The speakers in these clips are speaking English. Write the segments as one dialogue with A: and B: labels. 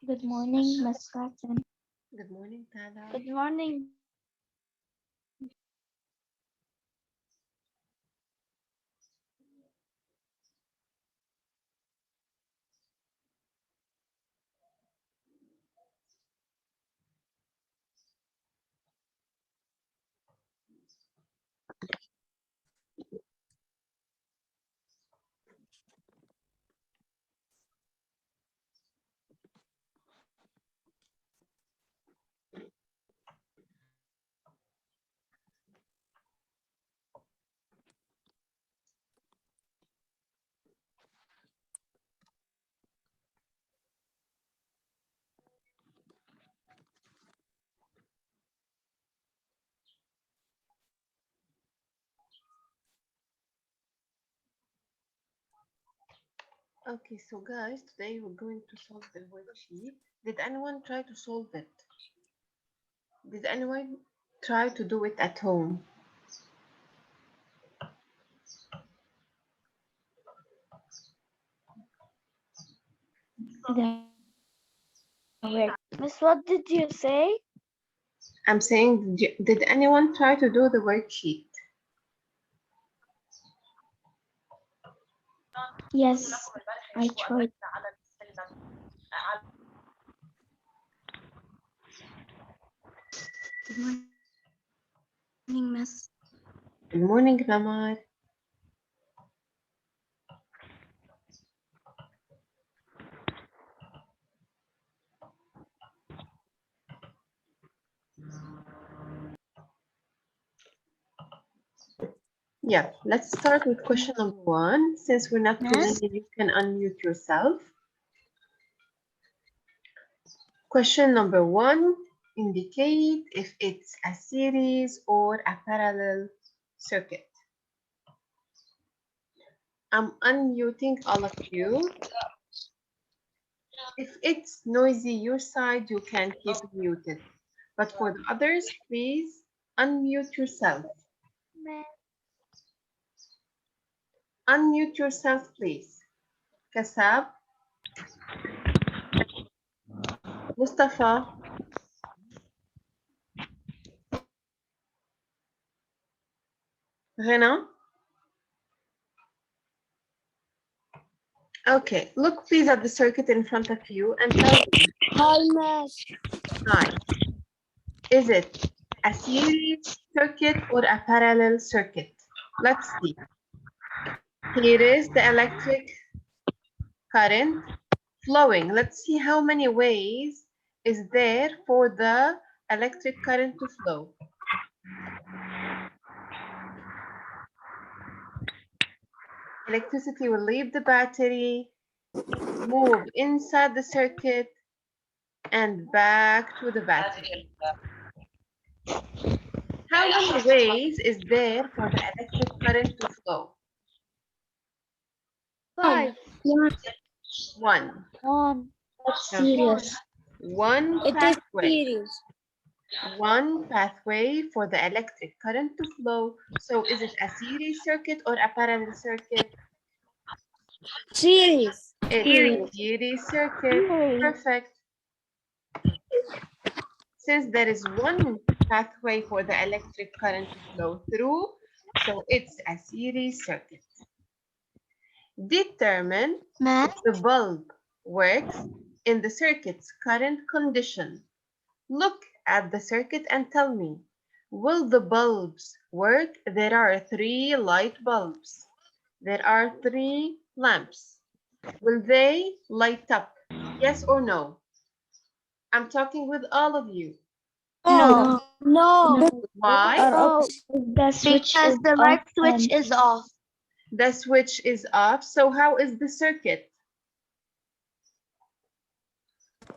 A: Good morning, Miss Carson.
B: Good morning, Tala.
A: Good morning.
B: Okay, so guys, today we're going to solve the worksheet. Did anyone try to solve it? Did anyone try to do it at home?
A: Miss, what did you say?
B: I'm saying, did anyone try to do the worksheet?
A: Yes, I tried. Good morning, Miss.
B: Good morning, Ramad. Yeah, let's start with question number one. Since we're not too
A: Miss?
B: many, you can unmute yourself. Question number one, indicate if it's a series or a parallel circuit. I'm unmuting all of you. If it's noisy your side, you can keep it muted. But for the others, please unmute yourself. Unmute yourself, please. Kasab, Mustafa, Rena. Okay, look please at the circuit in front of you and tell me.
A: Hi, Miss.
B: Hi. Is it a series circuit or a parallel circuit? Let's see. Here is the electric current flowing. Let's see how many ways is there for the electric current to flow. Electricity will leave the battery, move inside the circuit, and back to the battery. How many ways is there for the electric current to flow?
A: Five.
B: One.
A: One.
B: Okay.
A: Serious.
B: One
A: It is
B: pathway.
A: serious.
B: One pathway for the electric current to flow. So is it a series circuit or a parallel circuit?
A: Series.
B: It's a series circuit. Perfect. Since there is one pathway for the electric current to flow through, so it's a series circuit. Determine
A: Math.
B: if the bulb works in the circuit's current condition. Look at the circuit and tell me, will the bulbs work? There are 3 light bulbs. There are 3 lamps. Will they light up? Yes or no? I'm talking with all of you.
A: No. No.
B: Why?
A: No. The switch because is the light off switch is off.
B: The switch is off. So how is the circuit?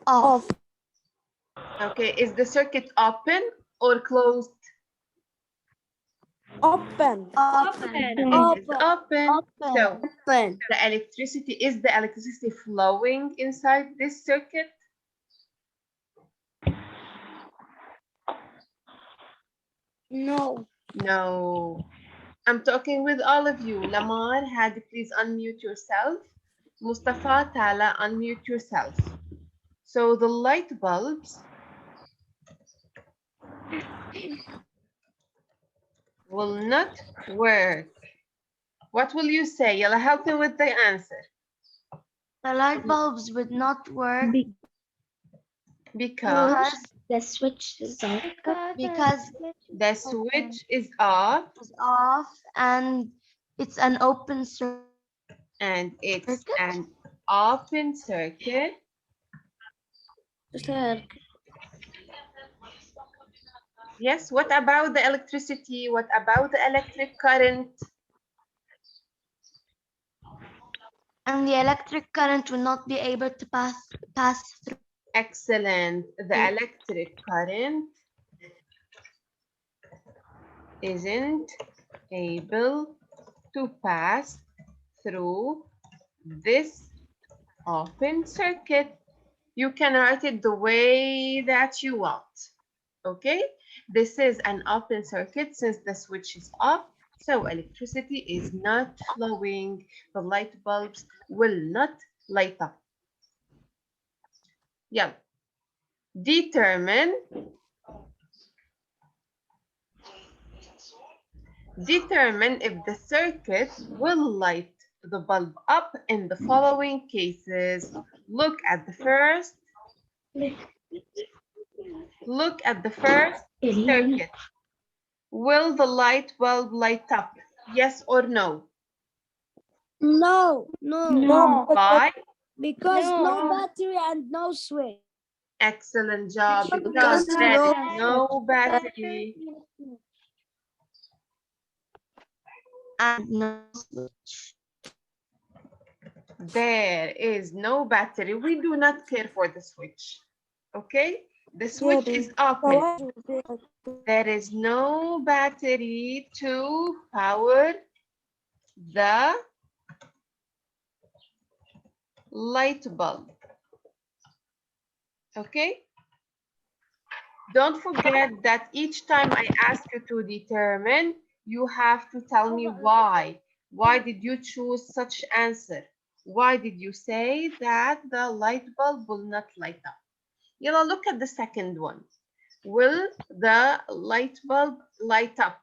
A: Off.
B: Okay, is the circuit open or closed?
A: Open. Open.
B: It is open. So
A: Open.
B: is the electricity flowing inside this circuit?
A: No.
B: No. I'm talking with all of you. Lamar, Hadi, please unmute yourself. Mustafa, Tala, unmute yourself. So the light bulbs will not work. What will you say? Yalla, help me with the answer.
A: The light bulbs would not work
B: Because
C: the switch is off.
A: because
B: the switch is off
A: it's off and it's an open circuit.
B: and it's an open circuit. Yes, what about the electricity? What about the electric current?
A: And the electric current will not be able to pass through.
B: Excellent. The electric current isn't able to pass through this open circuit. You can write it the way that you want. Okay, this is an open circuit since the switch is off, so electricity is not flowing. The light bulbs will not light up. Yeah. Determine if the circuit will light the bulb up in the following cases. Look at the first circuit. Will the light bulb light up? Yes or no?
C: No.
B: Why?
C: Because no battery and no switch.
B: Excellent job. Because there is no battery
A: And no switch.
B: There is no battery. We do not care for the switch. Okay? The switch is open. There is no battery to power the light bulb. Okay? Don't forget that each time I ask you to determine, you have to tell me why. Why did you choose such answer? Why did you say that the light bulb will not light up? Yalla, look at the second one. Will the light bulb light up?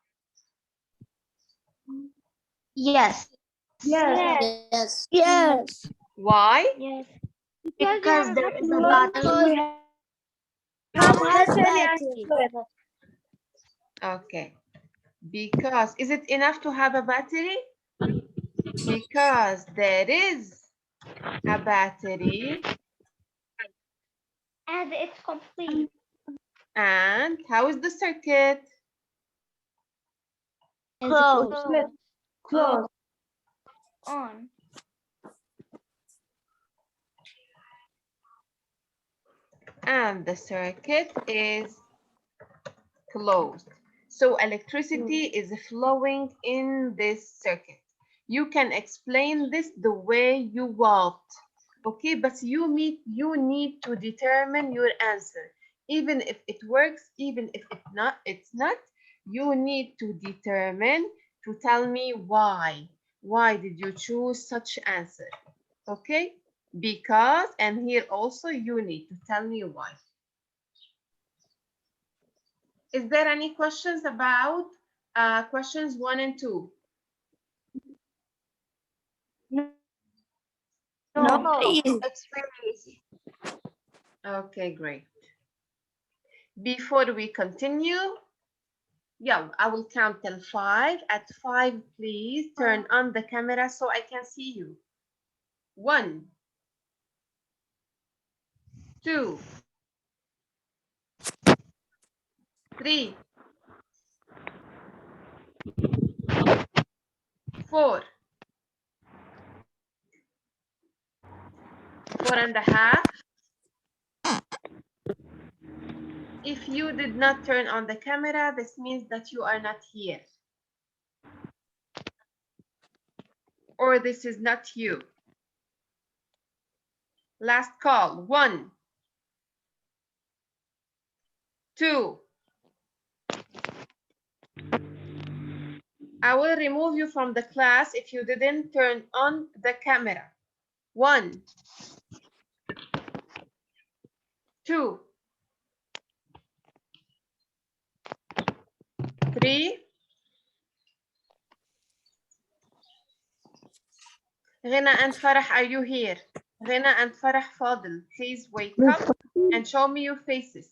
A: Yes.
C: Yes.
B: Why?
A: Because there is a battery.
B: Okay. Because, is it enough to have a battery? Because there is a battery.
C: And it's complete.
B: And how is the circuit?
A: Close.
C: On.
B: And the circuit is closed. So electricity is flowing in this circuit. You can explain this the way you want. Okay, but you need to determine your answer. Even if it works, even if it's not, you need to determine to tell me why. Why did you choose such answer? Okay, because, and here also you need to tell me why. Is there any questions about questions 1 and 2?
A: No. It's very easy.
B: Okay, great. Before we continue, yeah, I will count till 5. At 5, please turn on the camera so I can see you. 1, 2, 3, 4, 4.5. If you did not turn on the camera, this means that you are not here. Or this is not you. Last call. 1, 2. I will remove you from the class if you didn't turn on the camera. 1, 2, 3. Ghina and Farah, are you here? Ghina and Farah Fadil, please wake up and show me your faces.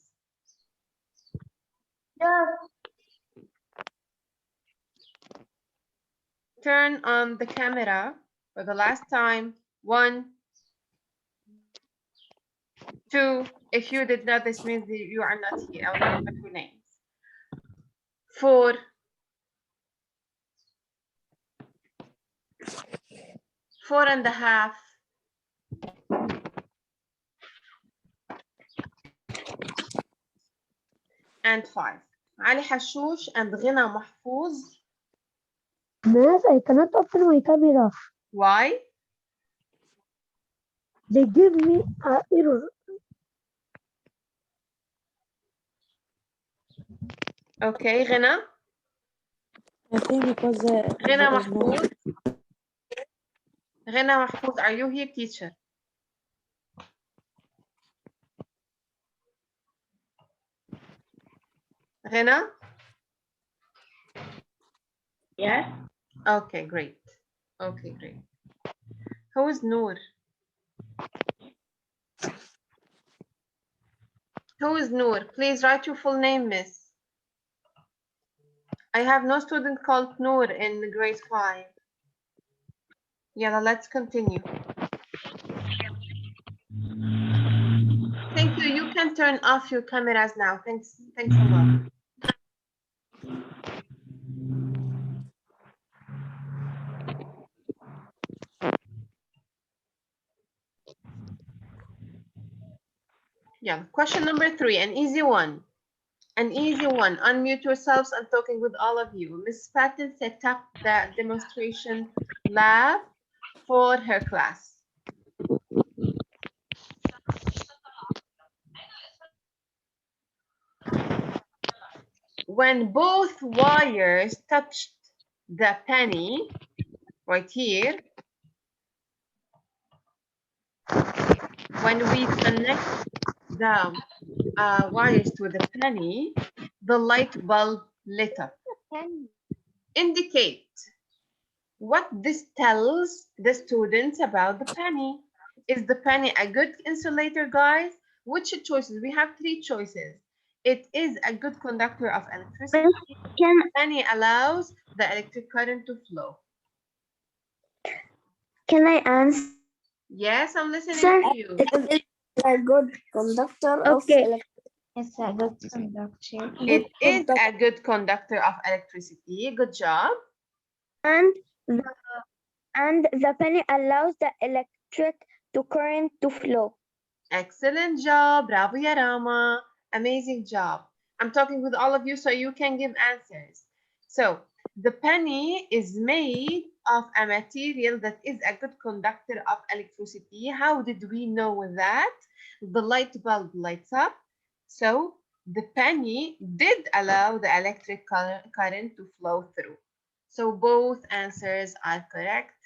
B: Turn on the camera for the last time. 1, 2. If you did not, this means that you are not here. I'll look at your names. 4, 4.5, and 5. Ali Hashush and Ghina Mahfouz.
C: Miss, I cannot open my camera.
B: Why?
C: They give me an error.
B: Okay, Ghina.
D: I think because
B: Ghina Mahfouz. Ghina Mahfouz, are you here, teacher? Ghina?
A: Yes.
B: Okay, great. Okay, great. Who is Noor? Who is Noor? Please write your full name, miss. I have no student called Noor in grade 5. Yeah, let's continue. Thank you. You can turn off your cameras now. Thanks a lot. Yeah, question number 3, an easy one. An easy one. Unmute yourselves. I'm talking with all of you. Miss Patton set up the demonstration lab for her class. When both wires touched the penny, right here, when we connect the wires to the penny, the light bulb lit up. Indicate what this tells the students about the penny. Is the penny a good insulator, guys? Which choices? We have 3 choices. It is a good conductor of electricity. The penny allows the electric current to flow.
C: Can I answer?
B: Yes, I'm listening
C: Sir,
B: to you.
C: It is a good conductor of electricity.
A: It's a good conductor.
B: It is a good conductor of electricity. Good job.
C: And the penny allows the electric current to flow.
B: Excellent job. Bravo, ya Rama. Amazing job. I'm talking with all of you so you can give answers. So, the penny is made of a material that is a good conductor of electricity. How did we know that? The light bulb lights up. So, the penny did allow the electric current to flow through. So, both answers are correct.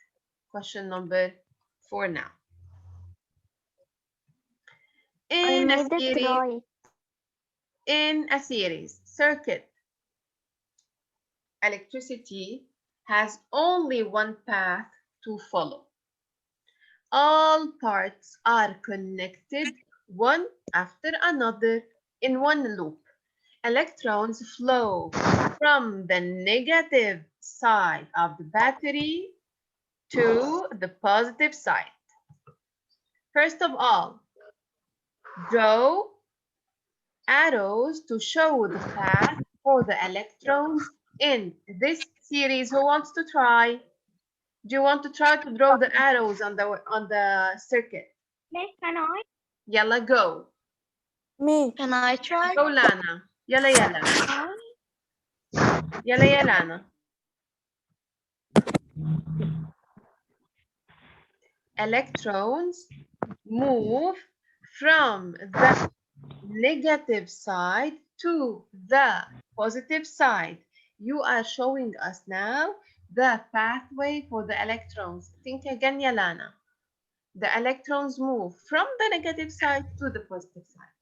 B: Question number 4 now. In a series, circuit, electricity has only one path to follow. All parts are connected one after another in one loop. Electrons flow from the negative side of the battery to the positive side. First of all, draw arrows to show the path for the electrons in this series. Who wants to try? Do you want to try to draw the arrows on the circuit?
C: Can I?
B: Yalla, go.
D: Me.
A: Can I try?
B: Go, Lana. Yalla, yalla. Yalla, ya Lana. Electrons move from the negative side to the positive side. You are showing us now the pathway for the electrons. Think again, Yalana. The electrons move from the negative side to the positive side.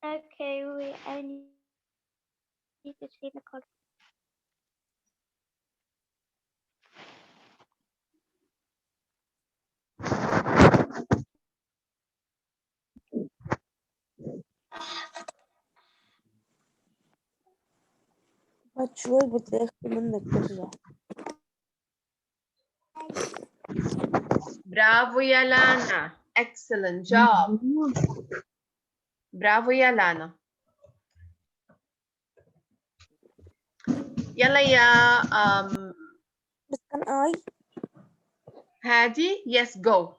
C: Okay, wait, I need to see the color.
D: شوي بتاخد منك ترجع.
B: برافو يا لانا. Excellent job. برافو يا لانا. يلا يا
D: بس كان I
B: هادي. Yes, go.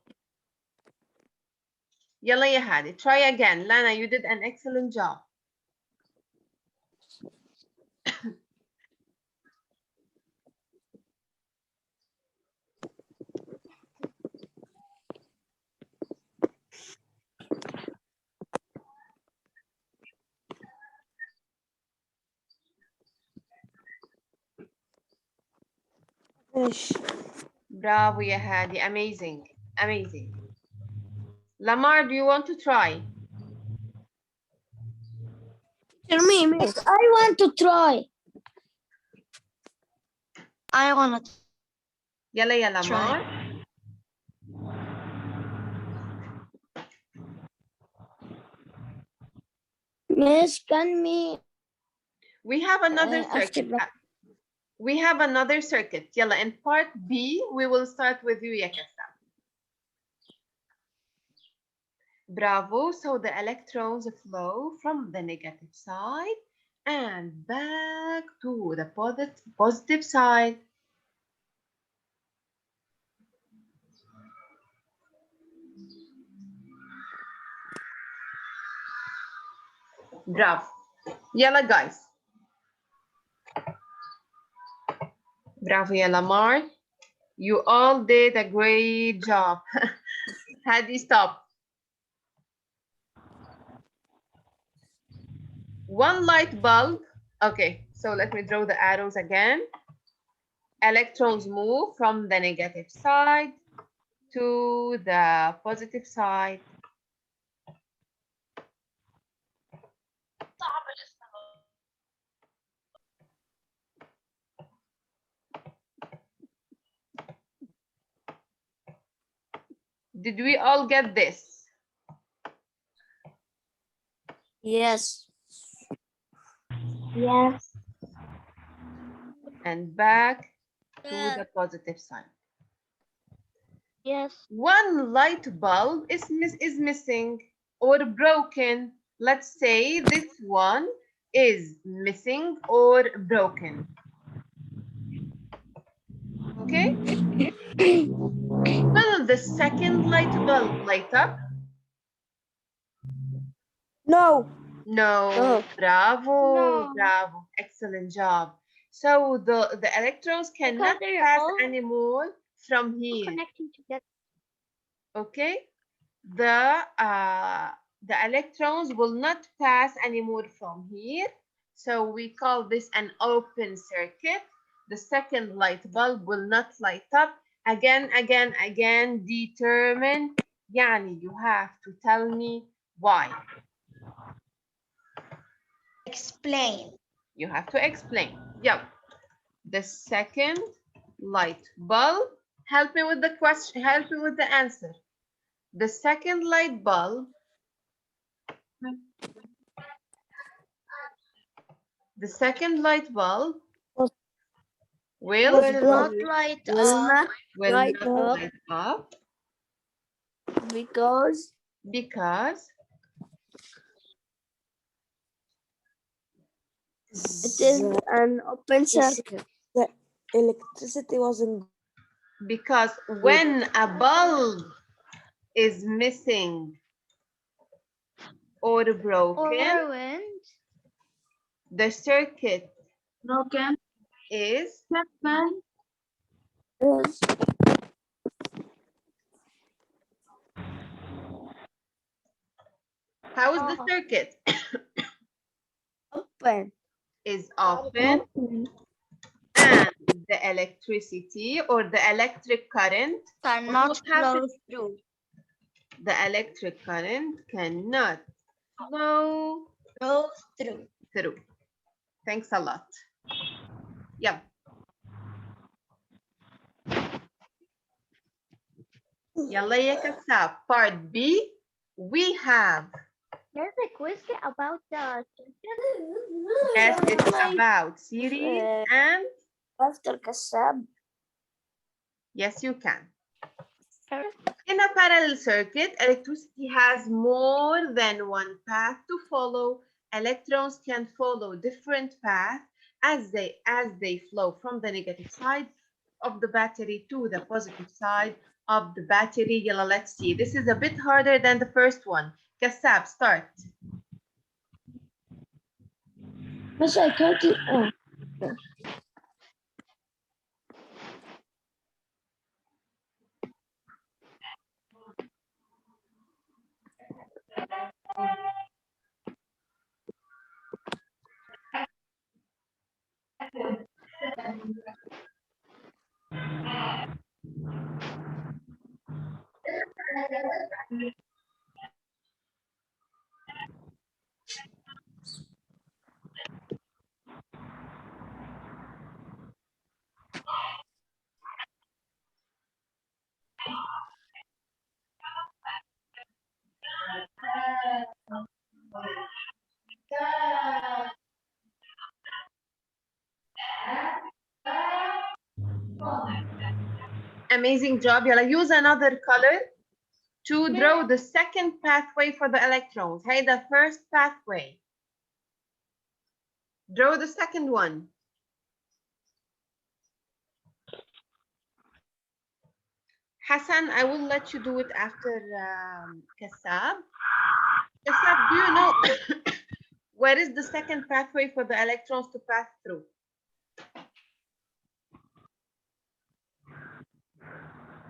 B: يلا يا هادي. Try again. Lana, you did an excellent job.
D: ماشي.
B: Bravo يا هادي. Amazing. Amazing. Lamar, do you want to try?
C: Miss, I want to try.
A: I want to
B: يلا يا Lamar.
C: Miss, can me
B: We have another
C: after
B: circuit. We have another circuit. يلا, in part B, we will start with you, يا Kassam. Bravo. So the electrons flow from the negative side and back to the positive side. Bravo. Yalla, guys. Bravo, ya Lamar. You all did a great job. Hadi, stop. One light bulb. Okay, so let me draw the arrows again. Electrons move from the negative side to the positive side. Did we all get this?
C: Yes. Yes.
B: And back to the positive side.
C: Yes.
B: One light bulb is missing or broken. Let's say this one is missing or broken. Okay? Will the second light bulb light up?
D: No.
B: No.
C: No.
B: Bravo.
C: No.
B: Bravo. Excellent job. So the electrons cannot
C: they're
B: pass
C: all
B: anymore from here.
C: connecting together.
B: Okay? The electrons will not pass anymore from here. So we call this an open circuit. The second light bulb will not light up. Again, determine. Yani, you have to tell me why.
A: explain.
B: You have to explain. Yeah. The second light bulb. Help me with the question. Help me with the answer. The second light bulb will
A: Will not light up
B: light up
C: Because it is an open circuit.
D: The electricity wasn't.
B: because when a bulb is missing or broken,
A: or wind.
B: the circuit
A: Broken.
B: is
C: Is
B: how is the circuit?
C: open.
B: Is open, and the electricity or the electric current
A: Cannot
B: flow
A: through.
B: The electric current cannot flow
A: Go through.
B: Through. Thanks a lot. Yep. يلا يا كساب. Part B, we have.
C: There's a question about the
B: Yes, it's about series and.
D: After Kassab.
B: Yes, you can. In a parallel circuit, electricity has more than one path to follow. Electrons can follow different paths as they flow from the negative side of the battery to the positive side of the battery. Yalla, let's see. This is a bit harder than the first one. Kassab, start.
D: Miss, I can't. Oh.
B: Amazing job. Yalla, use another color to draw the second pathway for the electrons. Hey, the first pathway. Draw the second one. Hassan, I will let you do it after Kassab. Kassab, do you know where is the second pathway for the electrons to pass through?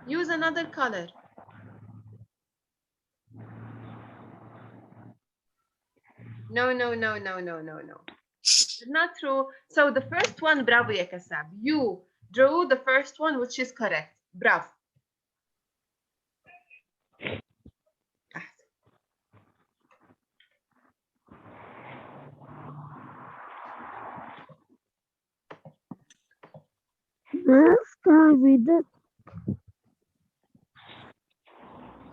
B: Use another color. No. It's not true. So the first one, bravo ya Kassab. You drew the first one, which is correct. Bravo.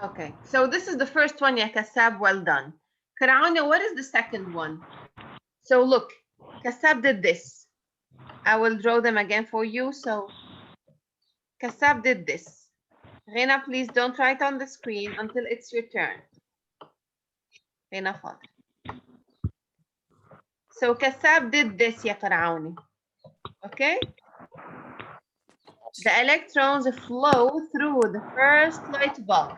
B: Okay, so this is the first one, ya Kassab, well done. Karaonia, what is the second one? So look, Kassab did this. I will draw them again for you. So Kassab did this. Rena, please don't write on the screen until it's your turn. Rena, father. So Kassab did this, ya Karaouni. Okay? The electrons flow through the first light bulb.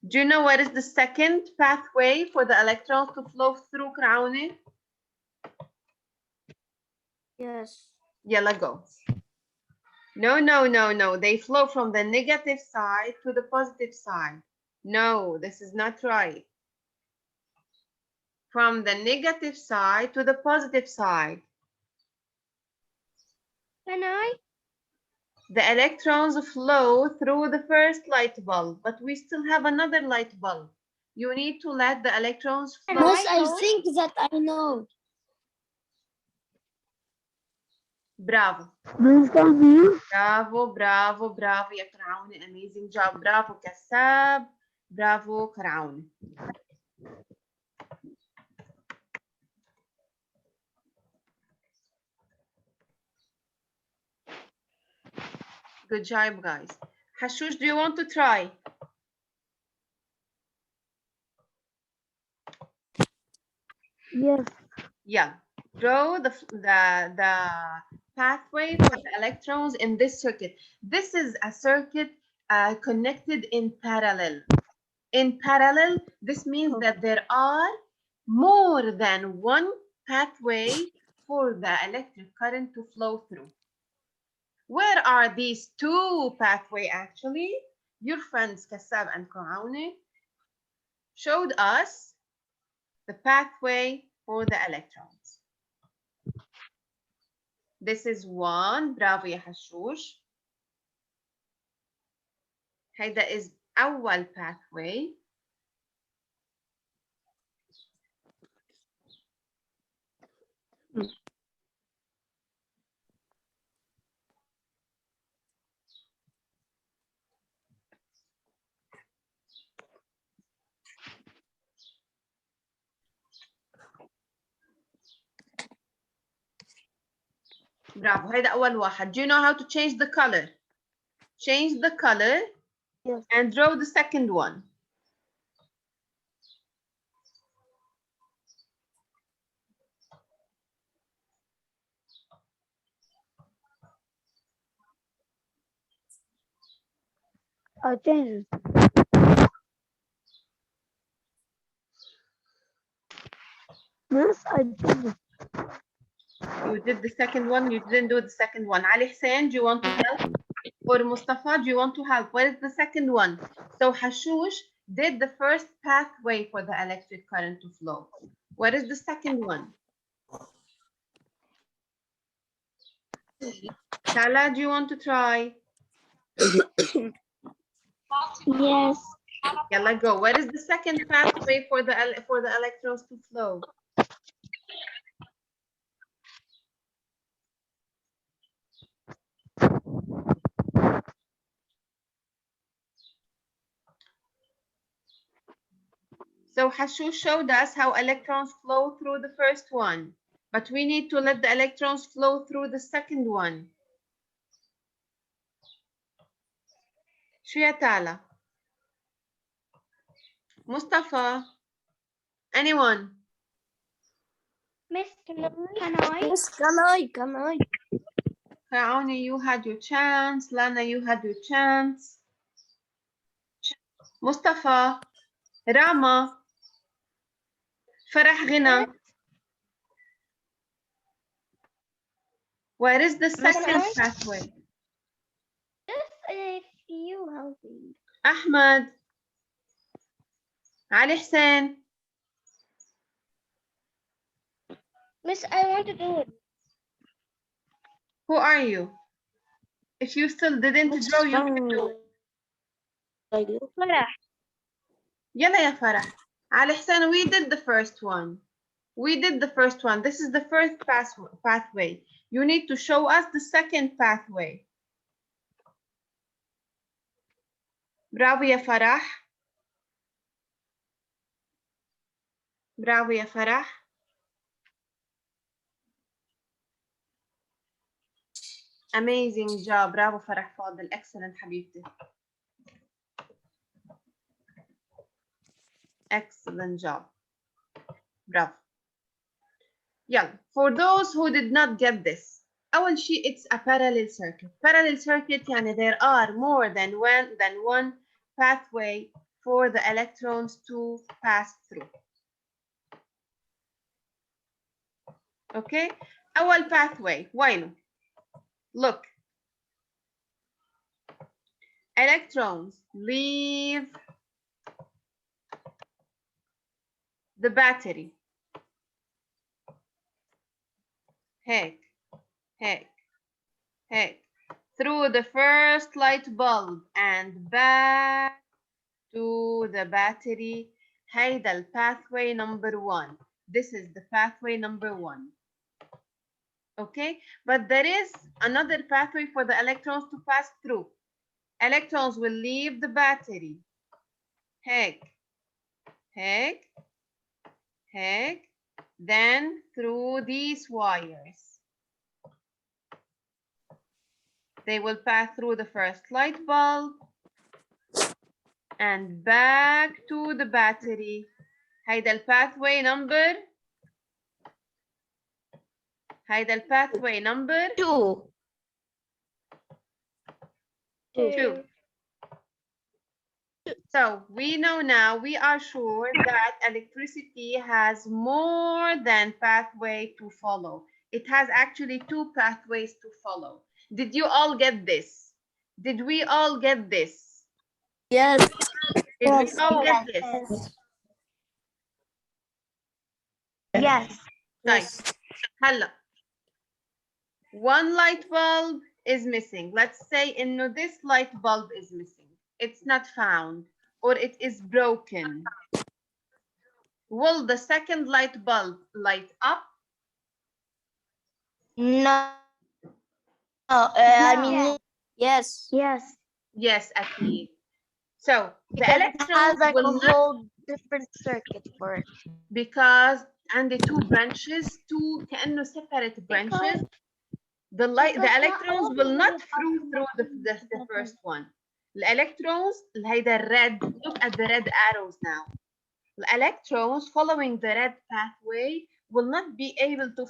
B: Do you know what is the second pathway for the electrons to flow through, Karaouni?
C: yes.
B: Yalla, go. No. They flow from the negative side to the positive side. No, this is not right. From the negative side to the positive side.
C: Can I?
B: The electrons flow through the first light bulb, but we still have another light bulb. You need to let the electrons flow.
D: Miss, I think that I know.
B: Bravo. Bravo, ya Karaouni. Amazing job. Bravo, Kassab. Bravo, Karaouni. Good job, guys. Hashush, do you want to try?
D: Yes.
B: Yeah. Draw the pathway for the electrons in this circuit. This is a circuit connected in parallel. In parallel, this means that there are more than one pathway for the electric current to flow through. Where are these two pathways actually? Your friends Kassab and Karaouni showed us the pathway for the electrons. This is one. Bravo يا حشوش. هيدا is أول pathway. برافو. هيدا أول واحد. Do you know how to change the color? Change the color
D: Yes.
B: and draw the second one.
D: I changed. Yes, I changed.
B: You did the second one, you didn't do the second one. Ali Hussein, do you want to help? Or Mustafa, do you want to help? What is the second one? So Hashush did the first pathway for the electric current to flow. What is the second one? Tala, do you want to try?
D: Yes.
B: Yalla, go. What is the second pathway for the electrons to flow? So Hashush showed us how electrons flow through the first one, but we need to let the electrons flow through the second one. شو يا تالا؟ Mustafa? Anyone?
C: Miss, can I?
D: Yes, can I?
B: Kaoni, you had your chance. Lana, you had your chance. Mustafa? Rama? Farah Ghina? Where is the second pathway?
C: Just if you help me.
B: Ahmed? Ali Hussein?
C: Miss, I want to do it.
B: Who are you? If you still didn't draw, you can do.
C: Farah.
B: Yalla ya Farah. Ali Hussein, we did the first one. We did the first one. This is the first pathway. You need to show us the second pathway. Bravo ya Farah. Bravo ya Farah. Amazing job. Bravo Farah Fadel. Excellent حبيبتي. Excellent job. Bravo. Yeah. For those who did not get this, أول شيء it's a parallel circuit. Parallel circuit يعني there are more than one pathway for the electrons to pass through. Okay. أول pathway وينه؟ Look. Electrons leave the battery. هيك through the first light bulb and back to the battery. هيدا ال pathway number 1. This is the pathway number 1. Okay, but there is another pathway for the electrons to pass through. Electrons will leave the battery. هيك then through these wires. They will pass through the first light bulb and back to the battery. هيدا pathway number
D: 2.
B: 2. So we know now, we are sure that electricity has more than pathway to follow. It has actually 2 pathways to follow. Did you all get this? Did we all get this?
D: Yes.
B: Did we all get this?
A: Yes.
B: طيب هلا one light bulb is missing. Let's say إنه this light bulb is missing. It's not found or it is broken. Will the second light bulb light up?
A: No. I mean,
D: Yes.
C: Yes.
B: Yes, أكيد. So the
A: because it has
B: electrons
A: like
B: will
A: a
B: not,
A: whole different circuit for it.
B: because عندي two branches, two كأنه separate branches. The electrons will not through the first one. The electrons, هيدا red, look at the red arrows now. The electrons following the red pathway will not be able to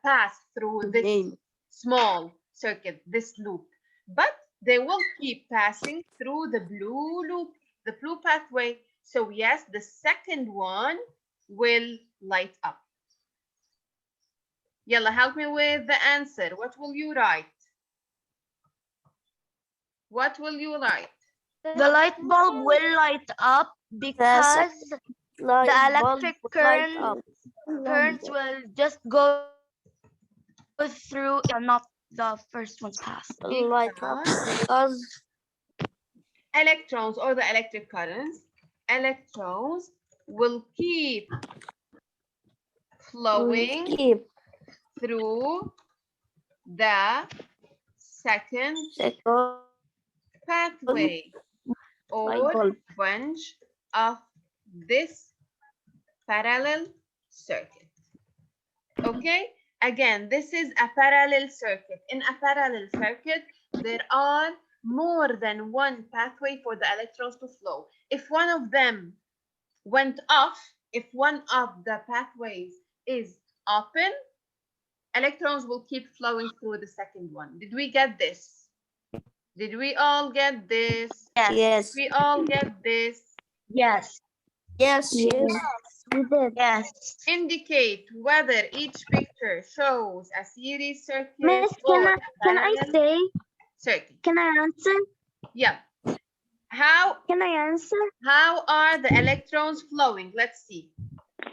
B: pass through this small circuit, this loop, but they will keep passing through the blue loop, the blue pathway. So yes, the second one will light up. Yalla, help me with the answer. What will you write? What will you write?
A: The light bulb will light up because the electric currents will just go through and not the first one's pass.
D: Light up
B: Because
D: because
B: electrons or the electric currents, electrons will keep flowing
D: keep
B: through the second pathway or
D: bulb.
B: bunch of this parallel circuit. Okay, again, this is a parallel circuit. In a parallel circuit, there are more than one pathway for the electrons to flow. If one of them went off, if one of the pathways is open, electrons will keep flowing through the second one. Did we get this? Did we all get this?
D: Yes.
B: We all get this.
A: Yes.
D: Yes.
C: Yes. We did.
A: Yes.
B: Indicate whether each picture shows a series circuit
C: Miss,
B: or a
C: can I
B: parallel
C: say?
B: circuit.
C: Can I answer?
B: Yeah. How
C: Can I answer?
B: are the electrons flowing? Let's see.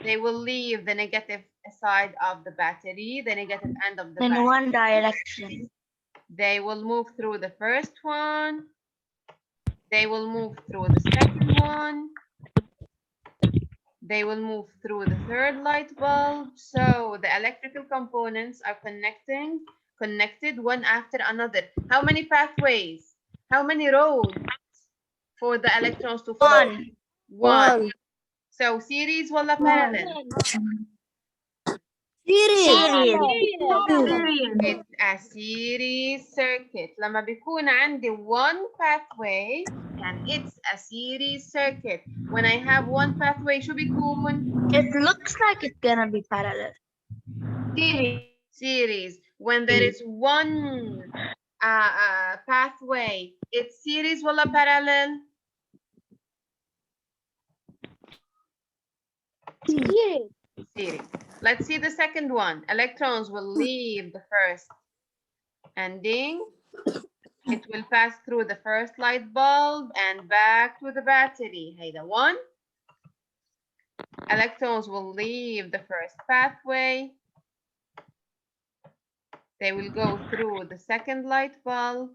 B: They will leave the negative side of the battery, the negative end of the
A: In
B: battery.
A: one direction.
B: They will move through the first one. They will move through the second one. They will move through the third light bulb. So the electrical components are connected one after another. How many pathways? How many roads for the electrons to flow? One. So series ولا parallel?
A: Series.
B: It's a series circuit. لما بيكون عندي one pathway and it's a series circuit. When I have one pathway شو بيكون؟
A: It looks like it's gonna be parallel.
B: Series. When there is one pathway, it's series ولا parallel? Series. Let's see the second one. Electrons will leave the first ending. It will pass through the first light bulb and back to the battery. هيدا one. Electrons will leave the first pathway. They will go through the second light bulb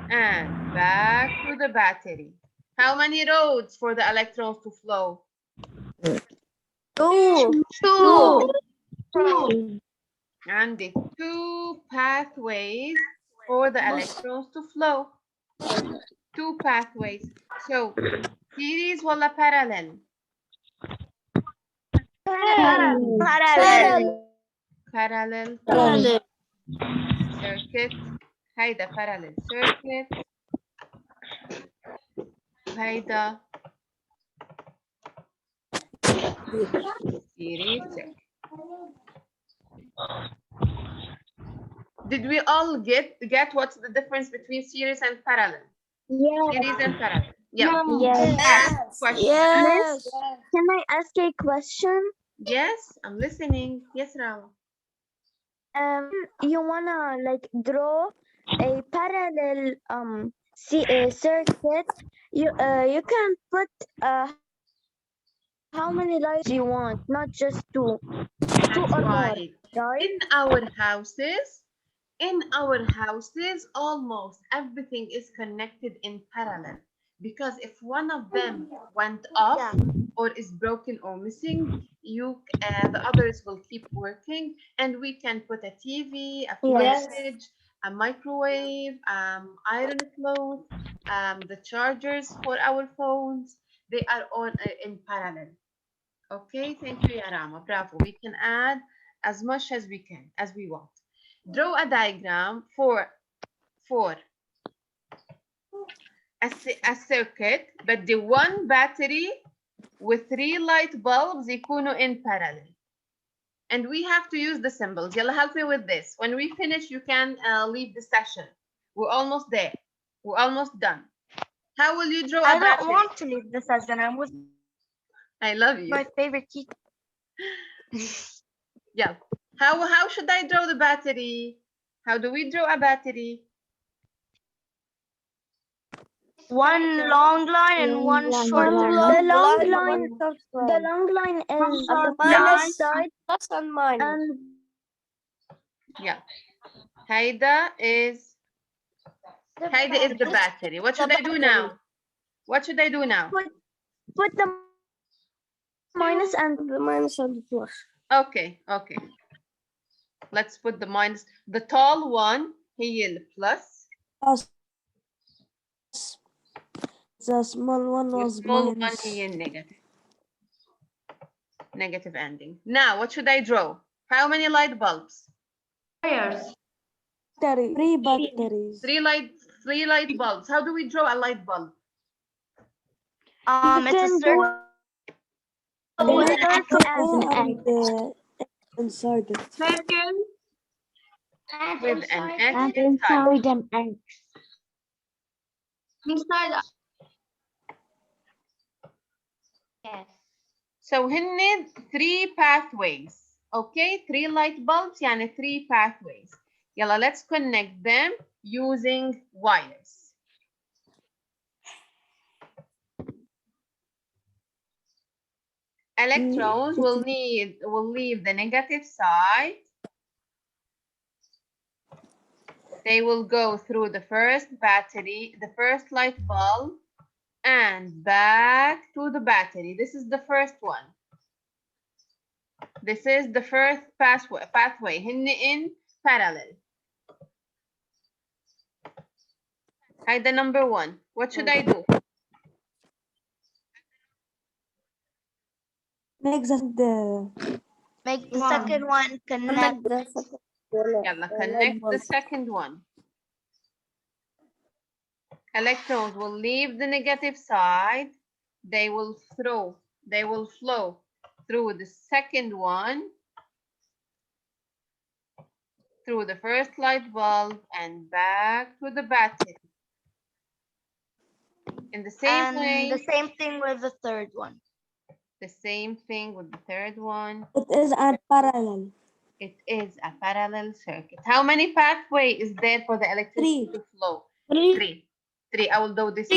B: and back to the battery. How many roads for the electrons to flow?
D: Two.
B: عندي two pathways for the electrons to flow. Two pathways. So, series ولا parallel? Parallel circuit. هيدا parallel circuit. هيدا series circuit. Did we all get what's the difference between series and parallel?
C: Yes.
B: Series and parallel. Yeah.
C: Yes.
B: Ask question.
D: Yes.
C: Can I ask a question?
B: Yes, I'm listening. Yes, Rao.
C: You wanna like draw a parallel circuit. You can put how many lights you want, not just two. Two or more,
B: Right.
C: right?
B: In our houses, almost everything is connected in parallel. because if one of them went off or is broken or missing, the others will keep working, and we can put a TV, a fridge, a microwave, iron clothes, the chargers for our phones. They are all in parallel. Okay, thank you, Yarama. Bravo. We can add as much as we can, as we want. Draw a diagram for a circuit, but the one battery with 3 light bulbs يكونوا in parallel. And we have to use the symbols. Yalla, help me with this. When we finish, you can leave the session. We're almost there. We're almost done. How will you draw a battery?
A: I don't want to leave the session. I'm with
B: I love you.
A: my favorite teacher.
B: Yeah. How should I draw the battery? How do we draw a battery?
A: One long line and one shorter
C: The
A: line.
C: long line is
A: From
C: the
D: minus
C: side
D: plus and minus.
C: and
B: Yeah. Haida is the battery. What should I do now? What should I do now?
C: put the minus and
D: The minus and the plus.
B: Okay. Let's put the minus. The tall one, هي ال plus.
D: The small one
B: The
D: was
B: small one,
D: minus.
B: هي negative. Negative ending. Now, what should I draw? How many light bulbs?
D: Battery. 3 batteries.
B: Three light bulbs. How do we draw a light bulb?
A: It's a circle.
D: Inside it.
B: With an X inside.
A: Yes.
B: So هن 3 pathways. Okay, 3 light bulbs يعني 3 pathways. يلا, let's connect them using wires. Electrons will leave the negative side. They will go through the first battery, the first light bulb, and back to the battery. This is the first one. This is the first pathway. هن in parallel. هيدا number 1. What should I do?
D: Make
A: Make the second one connect.
B: يلا, connect the second one. Electrons will leave the negative side. They will flow through the second one, through the first light bulb, and back to the battery. In the same way.
A: The same thing with the third one.
B: The same thing with the third one.
D: It is a parallel.
B: It is a parallel circuit. How many pathways is there for the electricity to flow? 3. I will do this.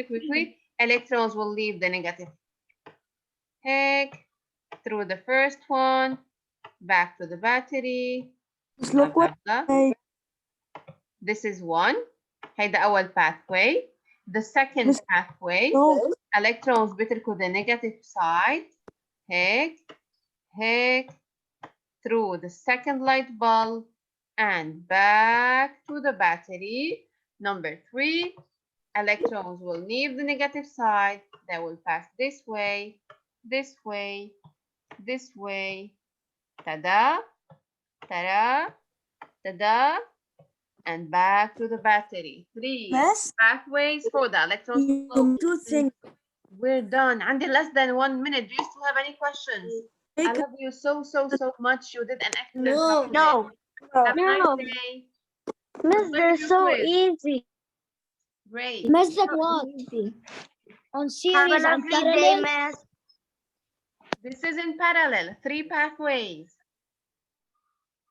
B: Quickly. Electrons will leave the negative. Through the first one, back to the battery. Blah, blah, blah. This is 1. هيدا أول pathway. The second pathway. Electrons بيتركوا the negative side. هيك through the second light bulb and back to the battery. Number 3, electrons will leave the negative side. They will pass this way, this way, this way. Ta-da, ta-da, ta-da, and back to the battery. 3 pathways for the electrons. We're done. And in less than 1 minute. Do you still have any questions? I love you so much. You did an excellent job.
A: No.
B: Have a nice day.
C: Miss, they're so easy.
B: Great.
C: Miss, like what? On
A: Have a
C: series and
A: lovely day,
C: parallel.
A: miss.
B: This is in parallel. 3 pathways.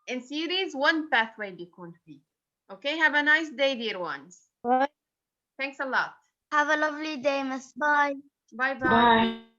B: In series, 1 pathway بيكون فيه. Okay, have a nice day, dear ones.
C: Bye.
B: Thanks a lot.
A: Have a lovely day, miss. Bye.
B: Bye-bye.